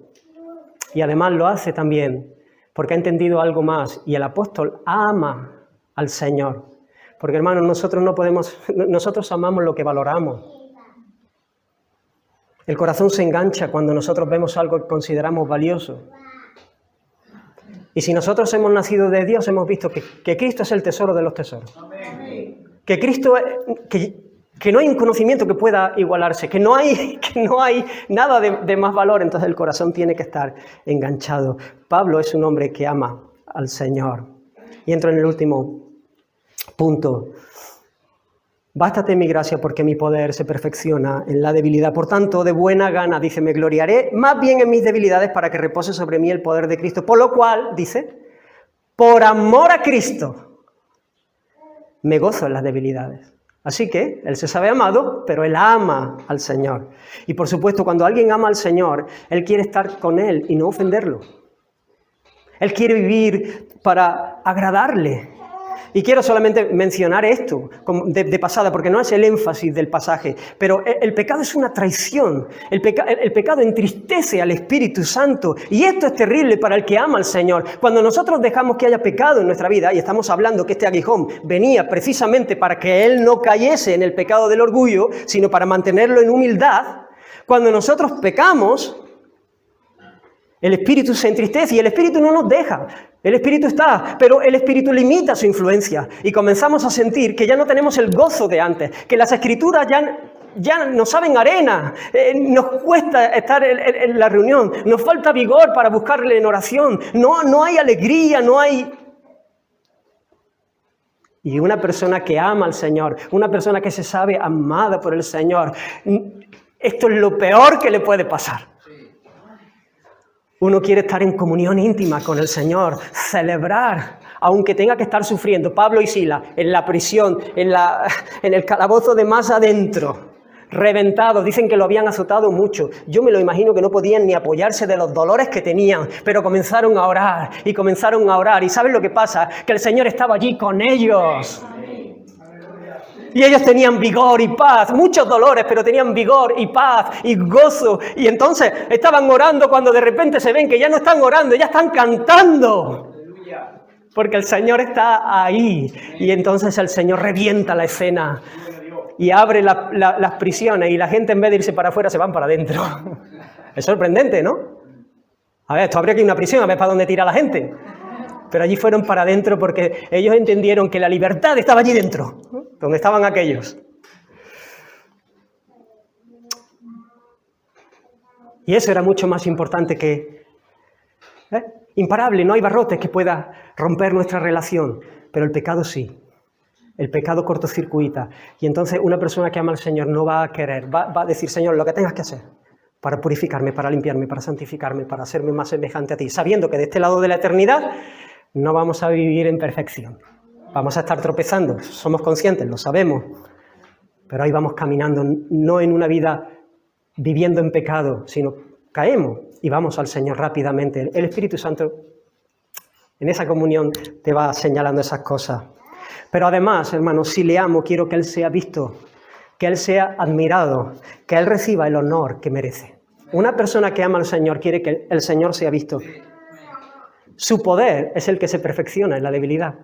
Y además lo hace también porque ha entendido algo más. Y el apóstol ama al Señor. Porque, hermanos, nosotros amamos lo que valoramos. El corazón se engancha cuando nosotros vemos algo que consideramos valioso. Y si nosotros hemos nacido de Dios, hemos visto que Cristo es el tesoro de los tesoros. Que Cristo que no hay un conocimiento que pueda igualarse, que no hay nada de más valor, entonces el corazón tiene que estar enganchado. Pablo es un hombre que ama al Señor. Y entro en el último punto. Bástate mi gracia porque mi poder se perfecciona en la debilidad. Por tanto, de buena gana, dice, me gloriaré más bien en mis debilidades para que repose sobre mí el poder de Cristo. Por lo cual, dice, por amor a Cristo, me gozo en las debilidades. Así que Él se sabe amado, pero Él ama al Señor. Y por supuesto, cuando alguien ama al Señor, Él quiere estar con Él y no ofenderlo. Él quiere vivir para agradarle. Y quiero solamente mencionar esto de pasada, porque no es el énfasis del pasaje, pero el pecado es una traición. El pecado entristece al Espíritu Santo, y esto es terrible para el que ama al Señor. Cuando nosotros dejamos que haya pecado en nuestra vida, y estamos hablando que este aguijón venía precisamente para que Él no cayese en el pecado del orgullo, sino para mantenerlo en humildad, cuando nosotros pecamos, el Espíritu se entristece y el Espíritu no nos deja. El Espíritu está, pero el Espíritu limita su influencia y comenzamos a sentir que ya no tenemos el gozo de antes, que las Escrituras ya nos saben arena, nos cuesta estar en la reunión, nos falta vigor para buscarle en oración, no hay alegría, no hay... Y una persona que ama al Señor, una persona que se sabe amada por el Señor, esto es lo peor que le puede pasar. Uno quiere estar en comunión íntima con el Señor, celebrar, aunque tenga que estar sufriendo. Pablo y Silas, en la prisión, en el calabozo de más adentro, reventados, dicen que lo habían azotado mucho. Yo me lo imagino que no podían ni apoyarse de los dolores que tenían, pero comenzaron a orar y comenzaron a orar. ¿Y saben lo que pasa? Que el Señor estaba allí con ellos. Y ellos tenían vigor y paz, muchos dolores, pero tenían vigor y paz y gozo. Y entonces estaban orando cuando de repente se ven que ya no están orando, ya están cantando. Porque el Señor está ahí. Y entonces el Señor revienta la escena y abre las prisiones y la gente en vez de irse para afuera se van para adentro. Es sorprendente, ¿no? A ver, esto habría que ir a una prisión a ver para dónde tira la gente. Pero allí fueron para adentro porque ellos entendieron que la libertad estaba allí dentro, ¿no? Donde estaban aquellos. Y eso era mucho más importante que... Imparable, no hay barrotes que pueda romper nuestra relación, pero el pecado sí. El pecado cortocircuita. Y entonces una persona que ama al Señor no va a querer, va a decir, Señor, lo que tengas que hacer para purificarme, para limpiarme, para santificarme, para hacerme más semejante a ti, sabiendo que de este lado de la eternidad no vamos a vivir en perfección. Vamos a estar tropezando, somos conscientes, lo sabemos, pero ahí vamos caminando, no en una vida viviendo en pecado, sino caemos y vamos al Señor rápidamente. El Espíritu Santo en esa comunión te va señalando esas cosas. Pero además, hermanos, si le amo, quiero que Él sea visto, que Él sea admirado, que Él reciba el honor que merece. Una persona que ama al Señor quiere que el Señor sea visto. Su poder es el que se perfecciona en la debilidad.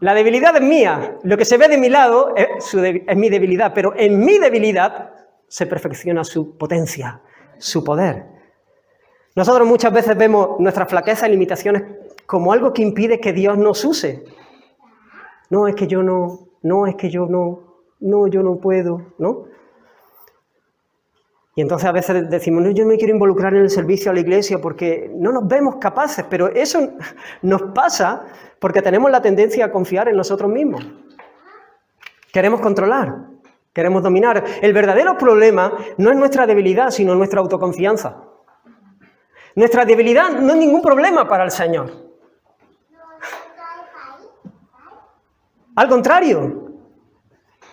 La debilidad es mía. Lo que se ve de mi lado es mi debilidad, pero en mi debilidad se perfecciona su potencia, su poder. Nosotros muchas veces vemos nuestras flaquezas y limitaciones como algo que impide que Dios nos use. No, es que yo no puedo, ¿no? Y entonces a veces decimos, no, yo no me quiero involucrar en el servicio a la iglesia porque no nos vemos capaces, pero eso nos pasa porque tenemos la tendencia a confiar en nosotros mismos. Queremos controlar, queremos dominar. El verdadero problema no es nuestra debilidad, sino nuestra autoconfianza. Nuestra debilidad no es ningún problema para el Señor. Al contrario,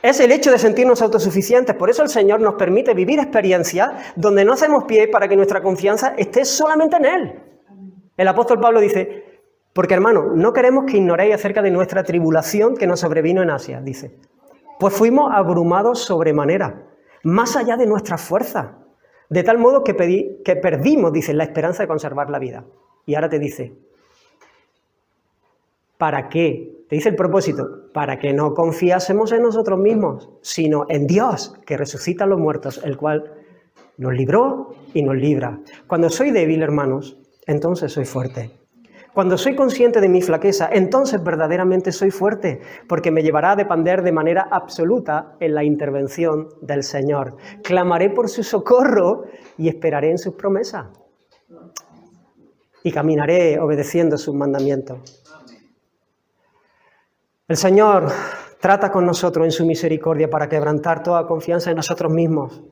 es el hecho de sentirnos autosuficientes. Por eso el Señor nos permite vivir experiencias donde no hacemos pie para que nuestra confianza esté solamente en Él. El apóstol Pablo dice, porque hermano, no queremos que ignoréis acerca de nuestra tribulación que nos sobrevino en Asia, dice. Pues fuimos abrumados sobremanera, más allá de nuestras fuerzas, de tal modo que perdimos, dice, la esperanza de conservar la vida. Y ahora te dice, ¿para qué? Te dice el propósito, para que no confiásemos en nosotros mismos, sino en Dios, que resucita a los muertos, el cual nos libró y nos libra. Cuando soy débil, hermanos, entonces soy fuerte. Cuando soy consciente de mi flaqueza, entonces verdaderamente soy fuerte, porque me llevará a depender de manera absoluta en la intervención del Señor. Clamaré por su socorro y esperaré en sus promesas. Y caminaré obedeciendo sus mandamientos. El Señor trata con nosotros en su misericordia para quebrantar toda confianza en nosotros mismos,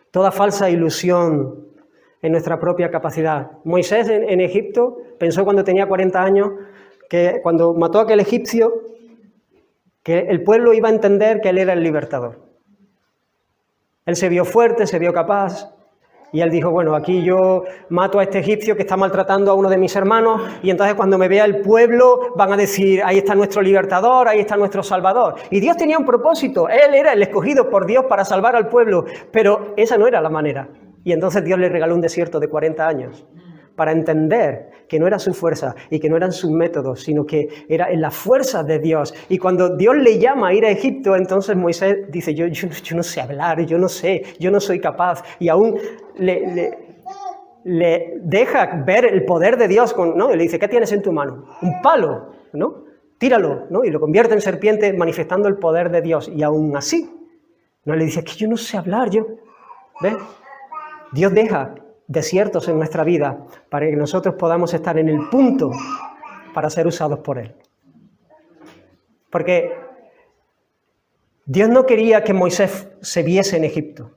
toda falsa ilusión en nuestra propia capacidad. Moisés en Egipto pensó cuando tenía 40 años que cuando mató a aquel egipcio, que el pueblo iba a entender que él era el libertador. Él se vio fuerte, se vio capaz, y él dijo, bueno, aquí yo mato a este egipcio que está maltratando a uno de mis hermanos, y entonces cuando me vea el pueblo van a decir, ahí está nuestro libertador, ahí está nuestro salvador. Y Dios tenía un propósito, Él era el escogido por Dios para salvar al pueblo, pero esa no era la manera. Y entonces Dios le regaló un desierto de 40 años para entender que no era su fuerza y que no eran sus métodos, sino que era en la fuerza de Dios. Y cuando Dios le llama a ir a Egipto, entonces Moisés dice, yo no sé hablar, yo no soy capaz. Y aún le deja ver el poder de Dios, ¿no? Y le dice, ¿qué tienes en tu mano? Un palo, ¿no? Tíralo, ¿no? Y lo convierte en serpiente manifestando el poder de Dios. Y aún así, no le dice, es que yo no sé hablar, ¿ves? Dios deja desiertos en nuestra vida para que nosotros podamos estar en el punto para ser usados por Él. Porque Dios no quería que Moisés se viese en Egipto.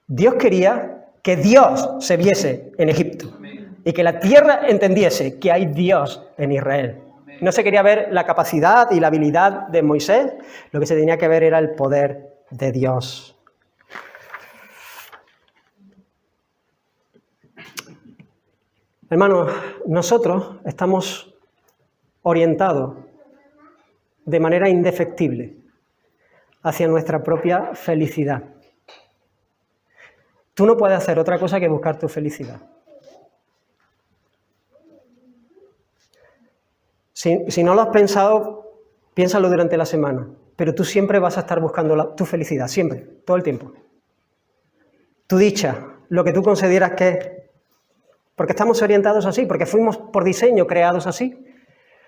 Dios quería que Dios se viese en Egipto y que la tierra entendiese que hay Dios en Israel. No se quería ver la capacidad y la habilidad de Moisés, lo que se tenía que ver era el poder de Dios. Hermanos, nosotros estamos orientados de manera indefectible hacia nuestra propia felicidad. Tú no puedes hacer otra cosa que buscar tu felicidad. Si no lo has pensado, piénsalo durante la semana, pero tú siempre vas a estar buscando tu felicidad, siempre, todo el tiempo. Tu dicha, lo que tú consideras que es. Porque estamos orientados así, porque fuimos por diseño creados así,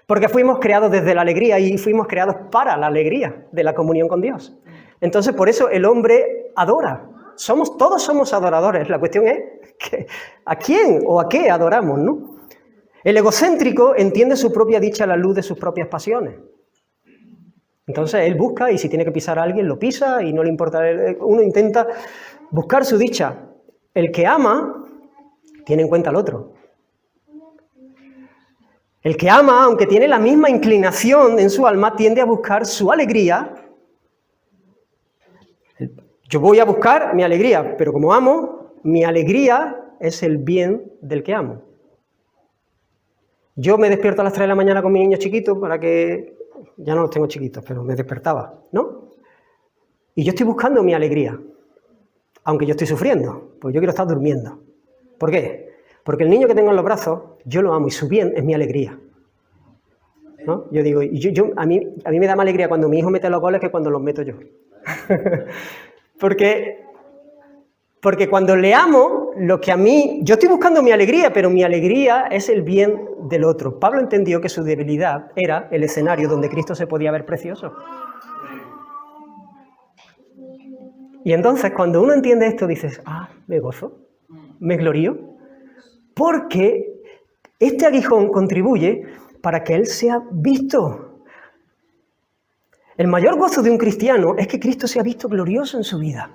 porque fuimos creados desde la alegría y fuimos creados para la alegría de la comunión con Dios. Entonces, por eso el hombre adora. Todos somos adoradores. La cuestión es a quién o a qué adoramos, ¿no? El egocéntrico entiende su propia dicha a la luz de sus propias pasiones. Entonces, él busca y si tiene que pisar a alguien, lo pisa y no le importa. Uno intenta buscar su dicha. El que ama tiene en cuenta al otro. El que ama, aunque tiene la misma inclinación en su alma, tiende a buscar su alegría. Yo voy a buscar mi alegría, pero como amo, mi alegría es el bien del que amo. Yo me despierto a las 3 de la mañana con mi niño chiquito para que... Ya no los tengo chiquitos, pero me despertaba, ¿no? Y yo estoy buscando mi alegría, aunque yo estoy sufriendo, pues yo quiero estar durmiendo. ¿Por qué? Porque el niño que tengo en los brazos, yo lo amo y su bien es mi alegría, ¿no? Yo digo, a mí me da más alegría cuando mi hijo mete los goles que cuando los meto yo. Porque cuando le amo, yo estoy buscando mi alegría, pero mi alegría es el bien del otro. Pablo entendió que su debilidad era el escenario donde Cristo se podía ver precioso. Y entonces cuando uno entiende esto, dices, me gozo. Me glorío, porque este aguijón contribuye para que Él sea visto. El mayor gozo de un cristiano es que Cristo sea visto glorioso en su vida.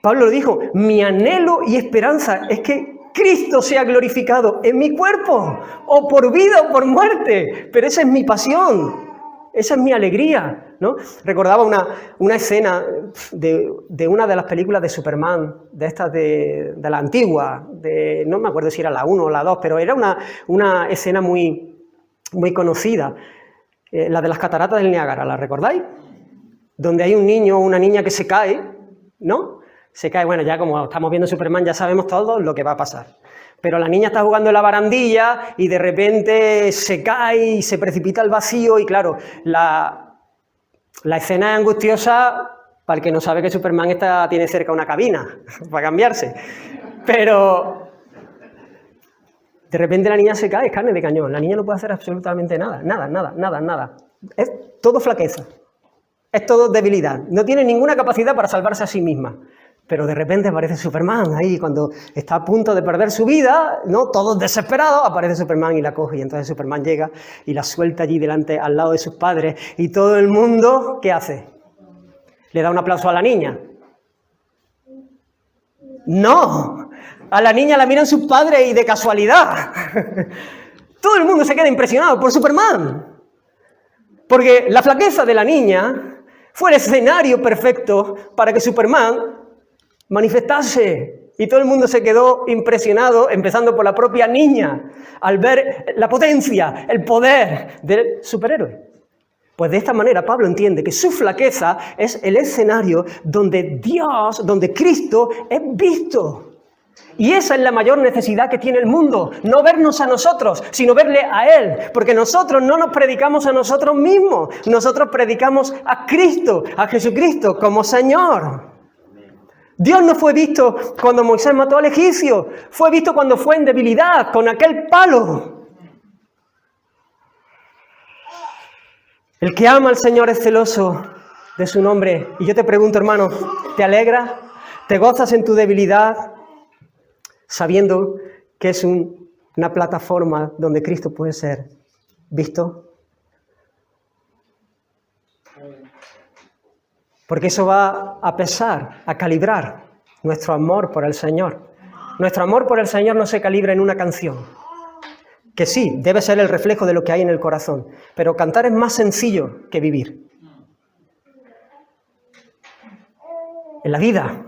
Pablo lo dijo, mi anhelo y esperanza es que Cristo sea glorificado en mi cuerpo, o por vida o por muerte, pero esa es mi pasión, esa es mi alegría, ¿no? Recordaba una escena de una de las películas de Superman, de estas de la antigua, no me acuerdo si era la 1 o la 2, pero era una escena muy conocida, la de las cataratas del Niágara, ¿la recordáis? Donde hay un niño o una niña que se cae, ¿no? Se cae, bueno, ya como estamos viendo Superman ya sabemos todos lo que va a pasar. Pero la niña está jugando en la barandilla y de repente se cae y se precipita al vacío y claro, la escena es angustiosa para el que no sabe que Superman tiene cerca una cabina para cambiarse. Pero de repente la niña se cae, es carne de cañón. La niña no puede hacer absolutamente nada, nada. Es todo flaqueza, es todo debilidad. No tiene ninguna capacidad para salvarse a sí misma. Pero de repente aparece Superman ahí, cuando está a punto de perder su vida, ¿no? Todos desesperados, aparece Superman y la coge. Y entonces Superman llega y la suelta allí delante, al lado de sus padres. Y todo el mundo, ¿qué hace? ¿Le da un aplauso a la niña? ¡No! A la niña la miran sus padres y de casualidad. Todo el mundo se queda impresionado por Superman. Porque la flaqueza de la niña fue el escenario perfecto para que Superman manifestase. Y todo el mundo se quedó impresionado, empezando por la propia niña, al ver la potencia, el poder del superhéroe. Pues de esta manera Pablo entiende que su flaqueza es el escenario donde Dios, donde Cristo es visto. Y esa es la mayor necesidad que tiene el mundo, no vernos a nosotros, sino verle a Él, porque nosotros no nos predicamos a nosotros mismos, nosotros predicamos a Cristo, a Jesucristo como Señor. Dios no fue visto cuando Moisés mató al egipcio, fue visto cuando fue en debilidad, con aquel palo. El que ama al Señor es celoso de su nombre. Y yo te pregunto, hermano, ¿te alegras? ¿Te gozas en tu debilidad? Sabiendo que es una plataforma donde Cristo puede ser visto. Porque eso va a pesar, a calibrar nuestro amor por el Señor. Nuestro amor por el Señor no se calibra en una canción, que sí, debe ser el reflejo de lo que hay en el corazón, pero cantar es más sencillo que vivir. En la vida,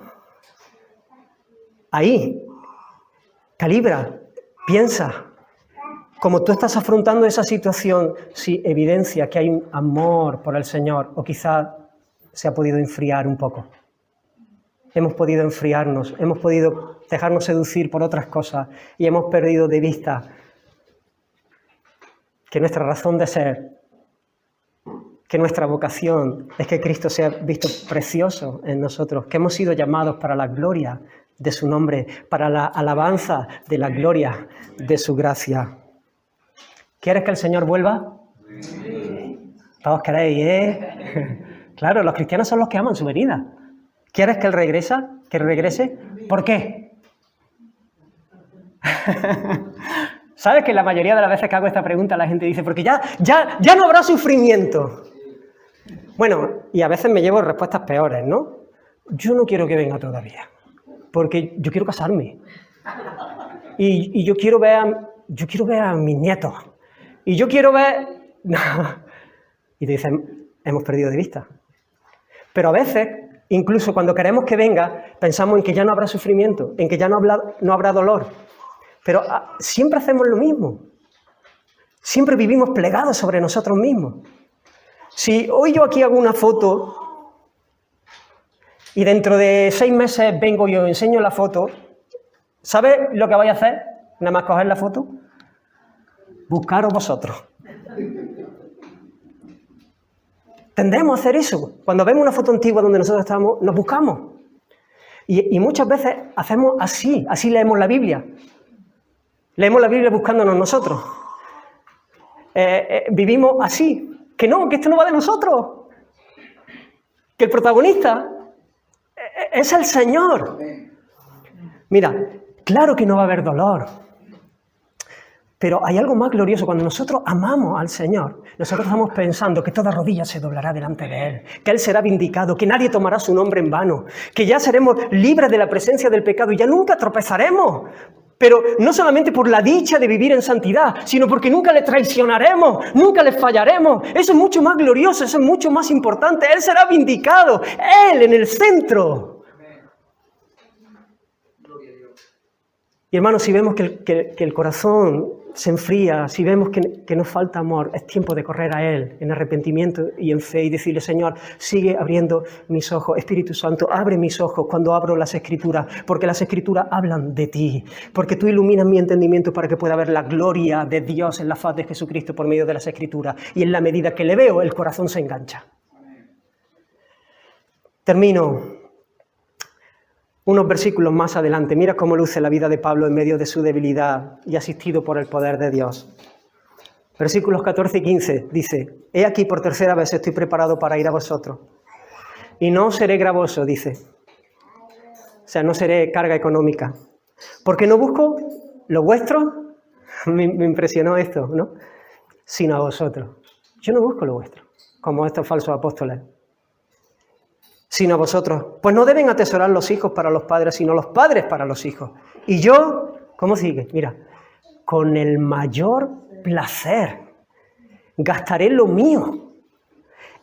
ahí, calibra, piensa, como tú estás afrontando esa situación, si evidencia que hay un amor por el Señor, o quizá se ha podido enfriar un poco. Hemos podido enfriarnos, hemos podido dejarnos seducir por otras cosas y hemos perdido de vista que nuestra razón de ser, que nuestra vocación es que Cristo sea visto precioso en nosotros, que hemos sido llamados para la gloria de su nombre, para la alabanza de la gloria de su gracia. ¿Quieres que el Señor vuelva? Sí. Todos queréis, ¿eh? Claro, los cristianos son los que aman su venida. ¿Quieres que Él regrese? ¿Por qué? ¿Sabes que la mayoría de las veces que hago esta pregunta la gente dice, porque ya no habrá sufrimiento? Bueno, y a veces me llevo respuestas peores, ¿no? Yo no quiero que venga todavía, porque yo quiero casarme. Y yo quiero ver a mis nietos. Y yo quiero ver... No. Y te dicen, hemos perdido de vista. Pero a veces, incluso cuando queremos que venga, pensamos en que ya no habrá sufrimiento, en que ya no habrá dolor. Pero siempre hacemos lo mismo. Siempre vivimos plegados sobre nosotros mismos. Si hoy yo aquí hago una foto y dentro de 6 meses vengo y os enseño la foto, ¿sabes lo que vais a hacer? Nada más coger la foto. Buscaros vosotros. Tendemos a hacer eso. Cuando vemos una foto antigua donde nosotros estábamos, nos buscamos. Y muchas veces hacemos así leemos la Biblia. Leemos la Biblia buscándonos nosotros. Vivimos así. Que esto no va de nosotros. Que el protagonista es el Señor. Mira, claro que no va a haber dolor. Pero hay algo más glorioso. Cuando nosotros amamos al Señor, nosotros estamos pensando que toda rodilla se doblará delante de Él, que Él será vindicado, que nadie tomará su nombre en vano, que ya seremos libres de la presencia del pecado y ya nunca tropezaremos. Pero no solamente por la dicha de vivir en santidad, sino porque nunca le traicionaremos, nunca le fallaremos. Eso es mucho más glorioso, eso es mucho más importante. Él será vindicado, Él en el centro. Y hermanos, si vemos que el corazón se enfría, si vemos que nos falta amor, es tiempo de correr a Él en arrepentimiento y en fe y decirle, Señor, sigue abriendo mis ojos. Espíritu Santo, abre mis ojos cuando abro las Escrituras, porque las Escrituras hablan de ti, porque tú iluminas mi entendimiento para que pueda ver la gloria de Dios en la faz de Jesucristo por medio de las Escrituras. Y en la medida que le veo, el corazón se engancha. Termino. Unos versículos más adelante, mira cómo luce la vida de Pablo en medio de su debilidad y asistido por el poder de Dios. Versículos 14 y 15 dice, he aquí por tercera vez estoy preparado para ir a vosotros y no seré gravoso, dice. O sea, no seré carga económica, porque no busco lo vuestro, me impresionó esto, ¿no? Sino a vosotros. Yo no busco lo vuestro, como estos falsos apóstoles. Sino a vosotros. Pues no deben atesorar los hijos para los padres, sino los padres para los hijos. Y yo, ¿cómo sigue? Mira, con el mayor placer gastaré lo mío.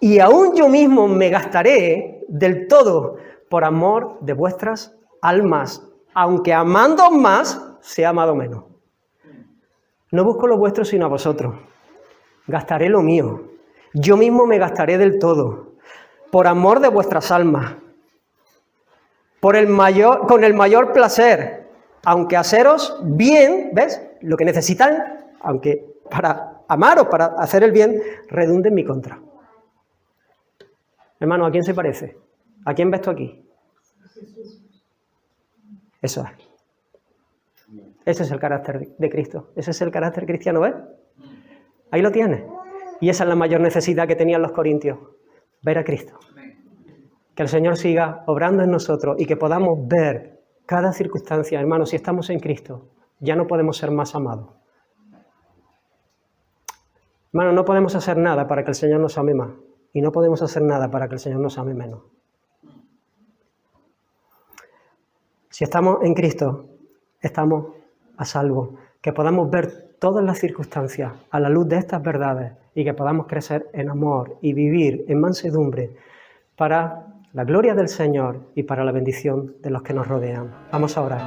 Y aún yo mismo me gastaré del todo por amor de vuestras almas, aunque amando más, sea amado menos. No busco lo vuestro, sino a vosotros. Gastaré lo mío. Yo mismo me gastaré del todo. Por amor de vuestras almas, con el mayor placer, aunque haceros bien, ¿ves? Lo que necesitan, aunque para amar o para hacer el bien, redunde en mi contra. Hermano, ¿a quién se parece? ¿A quién ves tú aquí? Eso es. Ese es el carácter de Cristo. Ese es el carácter cristiano, ¿ves? Ahí lo tienes. Y esa es la mayor necesidad que tenían los corintios. Ver a Cristo. Que el Señor siga obrando en nosotros y que podamos ver cada circunstancia. Hermanos, si estamos en Cristo, ya no podemos ser más amados. Hermanos, no podemos hacer nada para que el Señor nos ame más. Y no podemos hacer nada para que el Señor nos ame menos. Si estamos en Cristo, estamos a salvo. Que podamos ver todas las circunstancias a la luz de estas verdades y que podamos crecer en amor y vivir en mansedumbre para la gloria del Señor y para la bendición de los que nos rodean. Vamos a orar.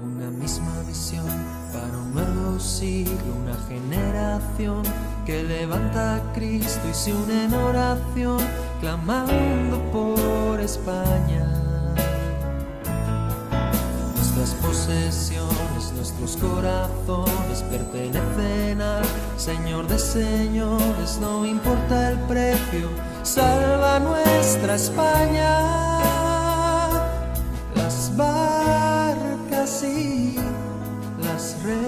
Una misma visión para un nuevo siglo, una generación que levanta a Cristo y se une en oración, clamando por España. Nuestras posesiones, nuestros corazones pertenecen al Señor de señores, no importa el precio, salva nuestra España. Las barcas y las redes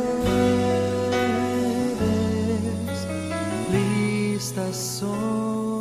listas son.